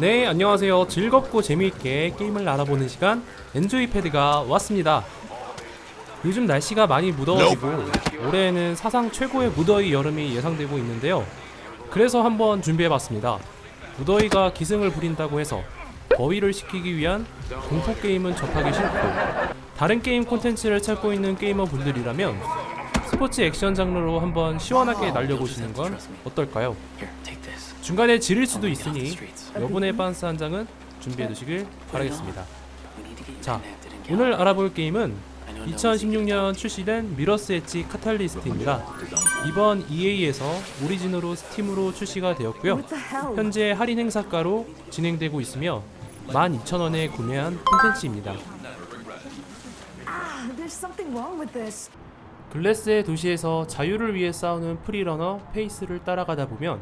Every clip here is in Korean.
네, 안녕하세요. 즐겁고 재미있게 게임을 알아보는 시간 엔조이 패드가 왔습니다. 요즘 날씨가 많이 무더워지고 올해에는 사상 최고의 무더위 여름이 예상되고 있는데요. 그래서 한번 준비해봤습니다. 무더위가 기승을 부린다고 해서 더위를 식히기 위한 공포게임은 접하기 싫고 다른 게임 콘텐츠를 찾고 있는 게이머 분들이라면 스포츠 액션 장르로 한번 시원하게 날려보시는 건 어떨까요? 중간에 지릴 수도 있으니 여분의 빤스 한 장은 준비해두시길 바라겠습니다. 자, 오늘 알아볼 게임은 2016년 출시된 미러스 엣지 카탈리스트입니다. 이번 EA에서 오리진으로 스팀으로 출시가 되었고요. 현재 할인 행사가로 진행되고 있으며 12,000원에 구매한 콘텐츠입니다. 글래스의 도시에서 자유를 위해 싸우는 프리러너 페이스를 따라가다 보면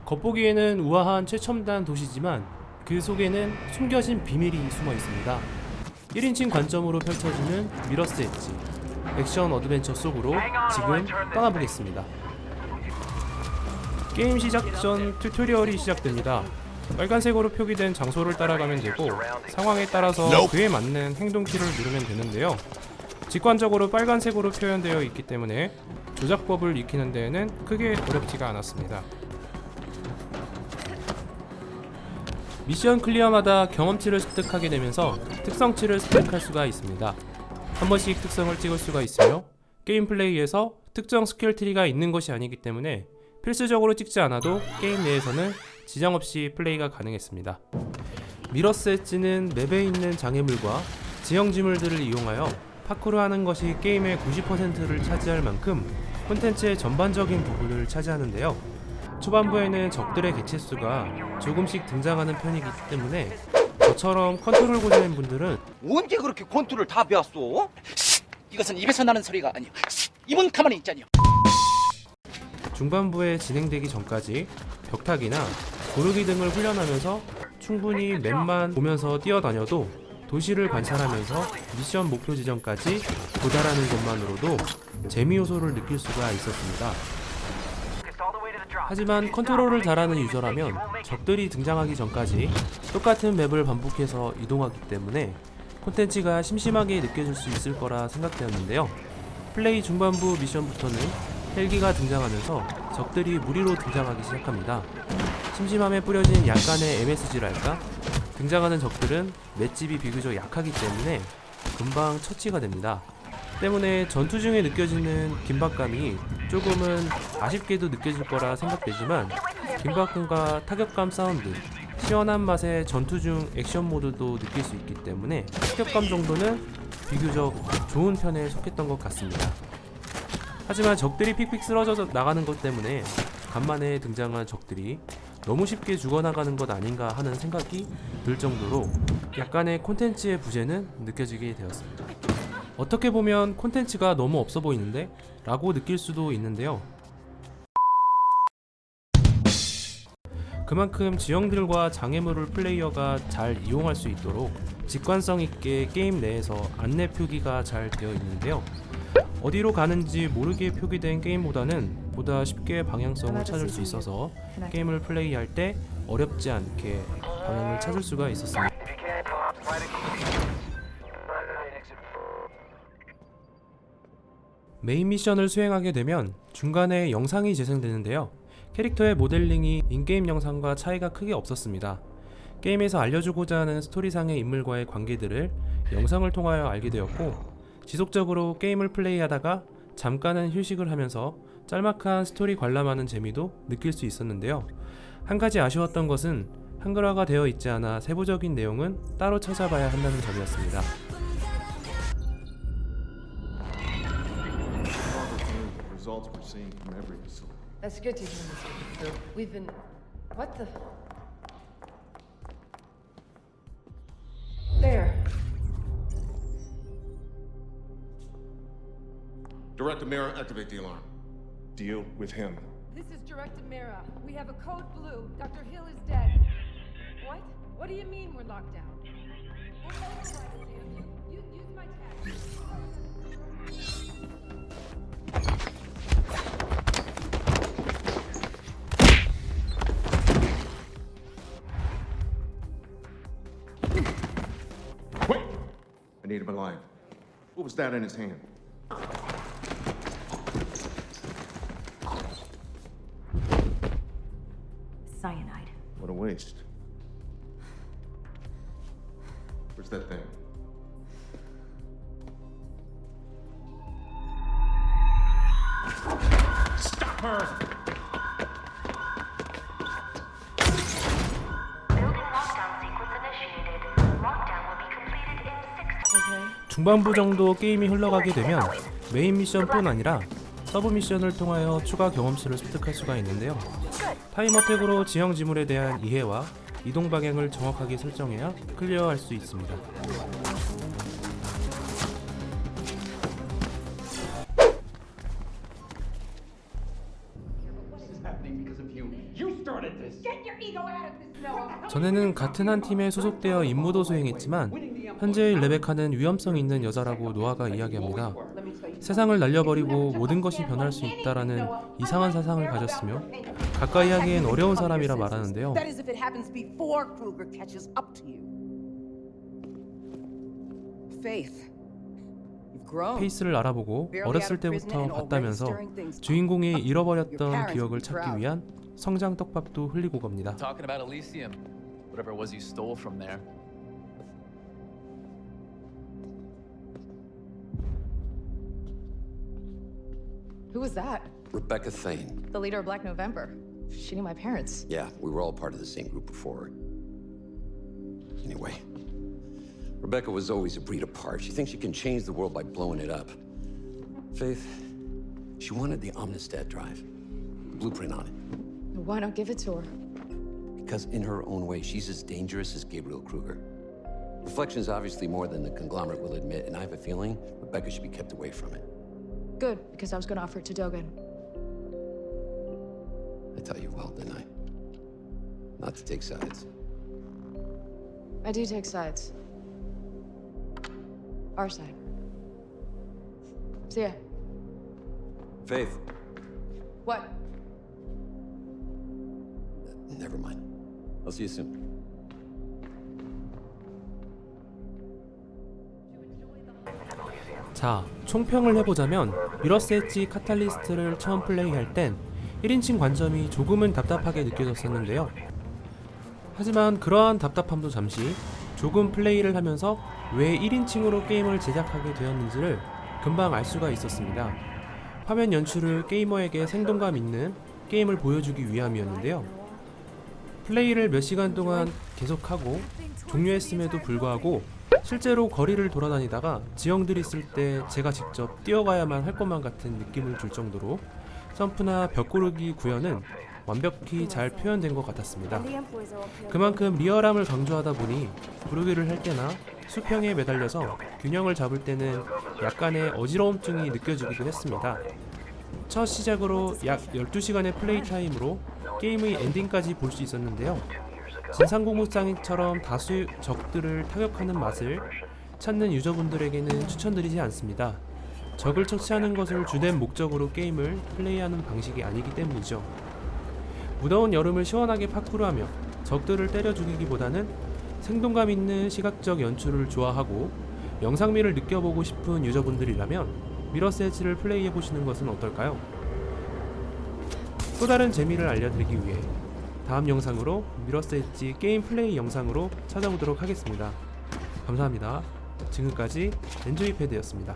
겉보기에는 우아한 최첨단 도시지만 그 속에는 숨겨진 비밀이 숨어 있습니다. 1인칭 관점으로 펼쳐지는 미러스 엣지 액션 어드벤처 속으로 지금 떠나보겠습니다. 게임 시작 전 튜토리얼이 시작됩니다. 빨간색으로 표기된 장소를 따라가면 되고 상황에 따라서 그에 맞는 행동키를 누르면 되는데요. 직관적으로 빨간색으로 표현되어 있기 때문에 조작법을 익히는 데에는 크게 어렵지가 않았습니다. 미션 클리어마다 경험치를 습득하게 되면서 특성치를 습득할 수가 있습니다. 한 번씩 특성을 찍을 수가 있으며 게임 플레이에서 특정 스킬 트리가 있는 것이 아니기 때문에 필수적으로 찍지 않아도 게임 내에서는 지장 없이 플레이가 가능했습니다. 미러스 엣지는 맵에 있는 장애물과 지형지물들을 이용하여 파쿠르하는 것이 게임의 90%를 차지할 만큼 콘텐츠의 전반적인 부분을 차지하는데요. 초반부에는 적들의 개체수가 조금씩 등장하는 편이기 때문에 저처럼 컨트롤 고수인 분들은 언제 그렇게 권투를 다 배웠어? 이것은 입에서 나는 소리가 아니오. 입은 가만히 있자니요. 중반부에 진행되기 전까지 벽타기나 고르기 등을 훈련하면서 충분히 맵만 보면서 뛰어다녀도 도시를 관찰하면서 미션 목표 지점까지 도달하는 것만으로도 재미 요소를 느낄 수가 있었습니다. 하지만 컨트롤을 잘하는 유저라면 적들이 등장하기 전까지 똑같은 맵을 반복해서 이동하기 때문에 콘텐츠가 심심하게 느껴질 수 있을 거라 생각되었는데요. 플레이 중반부 미션부터는 헬기가 등장하면서 적들이 무리로 등장하기 시작합니다. 심심함에 뿌려진 약간의 MSG랄까? 등장하는 적들은 맷집이 비교적 약하기 때문에 금방 처치가 됩니다. 때문에 전투 중에 느껴지는 긴박감이 조금은 아쉽게도 느껴질 거라 생각되지만 긴박감과 타격감 사운드, 시원한 맛의 전투 중 액션 모드도 느낄 수 있기 때문에 타격감 정도는 비교적 좋은 편에 속했던 것 같습니다. 하지만 적들이 픽픽 쓰러져 나가는 것 때문에 간만에 등장한 적들이 너무 쉽게 죽어나가는 것 아닌가 하는 생각이 들 정도로 약간의 콘텐츠의 부재는 느껴지게 되었습니다. 어떻게 보면 콘텐츠가 너무 없어 보이는데? 라고 느낄 수도 있는데요. 그만큼 지형들과 장애물을 플레이어가 잘 이용할 수 있도록 직관성 있게 게임 내에서 안내 표기가 잘 되어 있는데요. 어디로 가는지 모르게 표기된 게임보다는 보다 쉽게 방향성을 찾을 수 있어서 게임을 플레이할 때 어렵지 않게 방향을 찾을 수가 있었습니다. 메인 미션을 수행하게 되면 중간에 영상이 재생되는데요. 캐릭터의 모델링이 인게임 영상과 차이가 크게 없었습니다. 게임에서 알려주고자 하는 스토리상의 인물과의 관계들을 영상을 통하여 알게 되었고 지속적으로 게임을 플레이하다가 잠깐은 휴식을 하면서 짤막한 스토리 관람하는 재미도 느낄 수 있었는데요. 한 가지 아쉬웠던 것은 한글화가 되어 있지 않아 세부적인 내용은 따로 찾아봐야 한다는 점이었습니다. That's good to hear, Mr. Fu. We've been... What the... There. Director Mira, activate the alarm. Deal with him. This is Director Mira. We have a code blue. Dr. Hill is dead. What? What do you mean we're locked down? Use my tag. made him alive. What was that in his hand? Cyanide. What a waste. Where's that thing? Stop her! Building lockdown sequence initiated. Lockdown will be completed in 6. 중반부 정도 게임이 흘러가게 되면 메인 미션뿐 아니라 서브 미션을 통하여 추가 경험치를 습득할 수가 있는데요. 타임 어택으로 지형 지물에 대한 이해와 이동 방향을 정확하게 설정해야 클리어할 수 있습니다. 전에는 같은 한 팀에 소속되어 임무도 수행했지만 현재의 레베카는 위험성 있는 여자라고 노아가 이야기합니다. 세상을 날려버리고 모든 것이 변할 수 있다라는 이상한 사상을 가졌으며 가까이 하기엔 어려운 사람이라 말하는데요. That is if it happens before Kruger catches up to you. Faith, you've grown. 페이스를 알아보고 어렸을 때부터 봤다면서 주인공이 잃어버렸던 기억을 찾기 위한 성장 떡밥도 흘리고 갑니다. Talking about Elysium, whatever it was you stole from there. Who was that? Rebecca Thane. The leader of Black November. She knew my parents. Yeah, we were all part of the same group before. Anyway, Rebecca was always a breed apart. She thinks she can change the world by blowing it up. Faith, she wanted the Omnistat drive, the blueprint on it. Why not give it to her? Because in her own way, she's as dangerous as Gabriel Kruger. Reflection's obviously more than the conglomerate will admit, and I have a feeling Rebecca should be kept away from it. Good, because I was going to offer it to Dogen. I tell you well, didn't I? Not to take sides. I do take sides. Our side. See ya. Faith, What? never mind. I'll see you soon. 자, 총평을 해보자면 미러스 엣지 카탈리스트를 처음 플레이할 땐 1인칭 관점이 조금은 답답하게 느껴졌었는데요. 하지만 그러한 답답함도 잠시 조금 플레이를 하면서 왜 1인칭으로 게임을 제작하게 되었는지를 금방 알 수가 있었습니다. 화면 연출을 게이머에게 생동감 있는 게임을 보여주기 위함이었는데요. 플레이를 몇 시간 동안 계속하고 종료했음에도 불구하고 실제로 거리를 돌아다니다가 지형들이 있을 때 제가 직접 뛰어가야만 할 것만 같은 느낌을 줄 정도로 점프나 벽 고르기 구현은 완벽히 잘 표현된 것 같았습니다. 그만큼 리얼함을 강조하다 보니 부르기를 할 때나 수평에 매달려서 균형을 잡을 때는 약간의 어지러움증이 느껴지기도 했습니다. 첫 시작으로 약 12시간의 플레이 타임으로 게임의 엔딩까지 볼 수 있었는데요. 진상공무장처럼 다수의 적들을 타격하는 맛을 찾는 유저분들에게는 추천드리지 않습니다. 적을 처치하는 것을 주된 목적으로 게임을 플레이하는 방식이 아니기 때문이죠. 무더운 여름을 시원하게 파쿠르하며 적들을 때려 죽이기보다는 생동감 있는 시각적 연출을 좋아하고 영상미를 느껴보고 싶은 유저분들이라면 미러스 엣지를 플레이해보시는 것은 어떨까요? 또 다른 재미를 알려드리기 위해 다음 영상으로 미러스 엣지 게임 플레이 영상으로 찾아오도록 하겠습니다. 감사합니다. 지금까지 엔조이패드였습니다.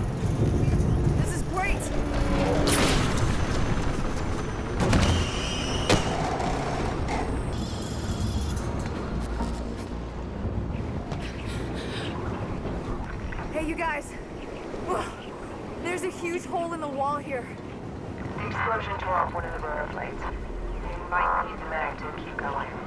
This is great! Hey, you guys. Whoa. There's a huge hole in the wall here. The explosion tore off one of the rotor plates. You might need the mag to keep going.